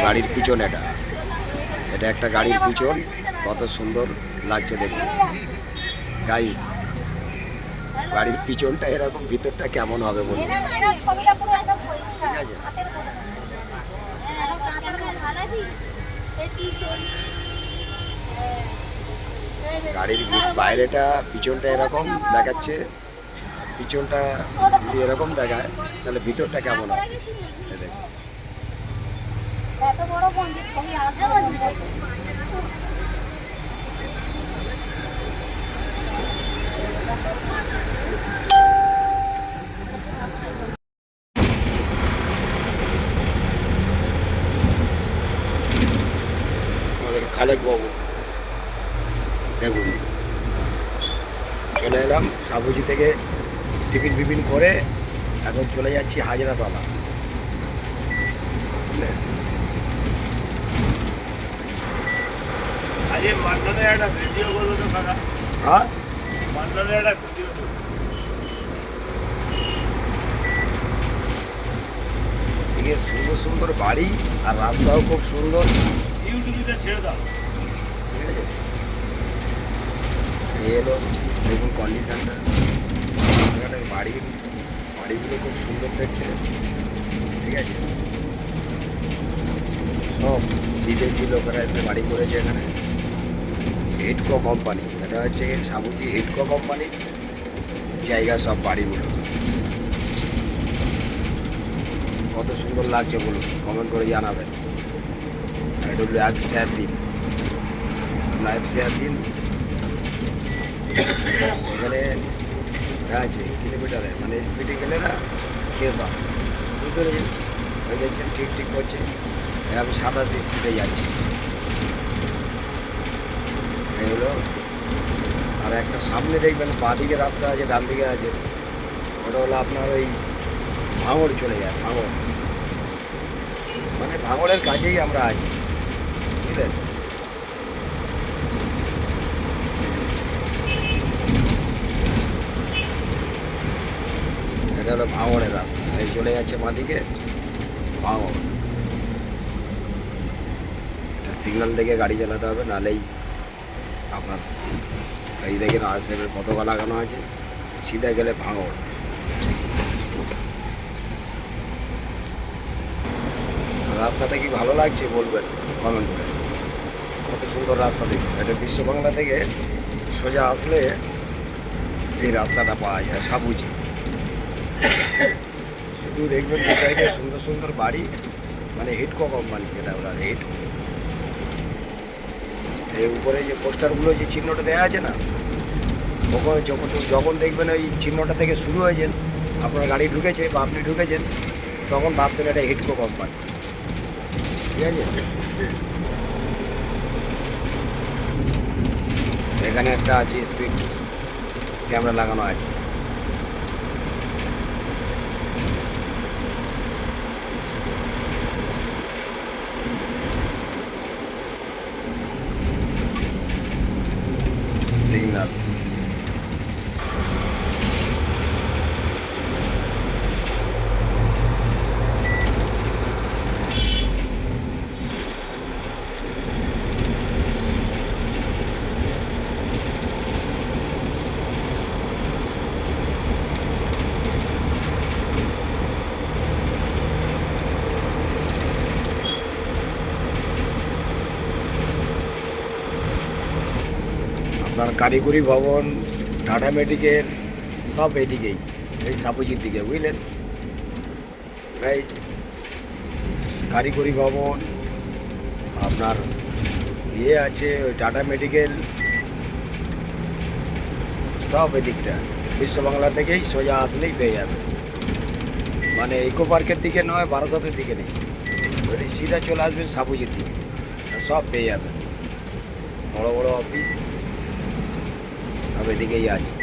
গাড়ির পিছন এটা একটা গাড়ির পিছন, কত সুন্দর লাগছে দেখুন গাইস। গাড়ির পিছনটা এরকম, ভিতরটা কেমন হবে বলুন। ঠিক আছে, গাড়ির বাইরেটা পিছনটা এরকম দেখাচ্ছে, পিছনটা যদি এরকম দেখায় তাহলে ভিতরটা কেমন হবে দেখুন। আমাদের খালেক বাবু দেখুন, চলে এলাম সাবুজি থেকে টিফিন ফিফিন করে, এখন চলে যাচ্ছি হাজরাতলা। আরে মান্নানের একটা ভিডিও করলো তো কাকা। হ্যাঁ, মান্নানের একটা ভিডিও করলো। এদিকে সুন্দর সুন্দর বাড়ি আর রাস্তাও খুব সুন্দর। ইউটিউবে ছেড়ে দাও। ঠিক আছে, এই এলো দেখুন কন্ডিশনটা, এখানের বাড়িগুলো খুব সুন্দর দেখতে। ঠিক আছে, সব বিদেশি লোকেরা এসে বাড়ি করেছে এখানে। হিডকো কোম্পানি, এটা হচ্ছে সাবুজি হিডকো কোম্পানির জায়গা সব বাড়িগুলো। কত সুন্দর লাগছে বলুন, কমেন্ট করে জানাবেন। একটু লাইভ শেয়ার দিন, লাইভ শেয়ার দিন। এখানে আছে কিলোমিটারে, মানে স্পিডে গেলে না কেস হয়, বুঝতে পেরেছেন? ওই দেখছেন ঠিক ঠিক করছে, আমি 87 স্পিডে যাচ্ছি। এগুলো আর একটা সামনে দেখবেন বাঁদিকে রাস্তা আছে, ডান দিকে আছে, ওটা হলো আপনার ওই ভাঙড় চলে যায়। ভাঙড় মানে ভাঙড়ের কাছেই আমরা আছি, বুঝলেন? এটা হলো ভাঙড়ের রাস্তা, এই চলে যাচ্ছে বাঁদিকে ভাঙড়। এটা সিগন্যাল দেখে গাড়ি চালাতে হবে, নাহলেই আপনার এই দেখেন আরএসএফের পতাকা লাগানো আছে, সিধা গেলে ভাঙড়। রাস্তাটা কি ভালো লাগছে বলবেন কমেন্ট করে। কত সুন্দর রাস্তা দেখুন, এটা বিশ্ব বাংলা থেকে সোজা আসলে এই রাস্তাটা পাওয়া যায় সাবুজি। শুধু দেখবেন দু সাইডে সুন্দর সুন্দর বাড়ি, মানে হিডকো কোম্পানি, যেটা ওরা হিডকো। এই উপরে যে পোস্টারগুলো, যে চিহ্নটা দেওয়া আছে না, ওখানে যখন দেখবেন ওই চিহ্নটা থেকে শুরু হয়েছেন, আপনার গাড়ি ঢুকেছে বা আপনি ঢুকেছেন, তখন ভাববেন এটা হিডকো কোম্পানি। ঠিক আছে, এখানে একটা আছে স্পিড ক্যামেরা লাগানো আছে। সিগন্যাল আপনার কারিগরি ভবন, টাটা মেডিকেল সব এদিকেই, এই সাবুজির দিকে, বুঝলেন গাইস? কারিগরি ভবন আপনার ইয়ে আছে, ওই টাটা মেডিকেল সব এদিকটা বিশ্ব বাংলা থেকেই সোজা আসলেই পেয়ে যাবে। মানে ইকো পার্কের দিকে নয়, বারাসাতের দিকে নেই, ওই সিধা চলে আসবেন সাবুজির দিকে, সব পেয়ে যাবেন। বড় বড় অফিস সব এদিকেই আছে।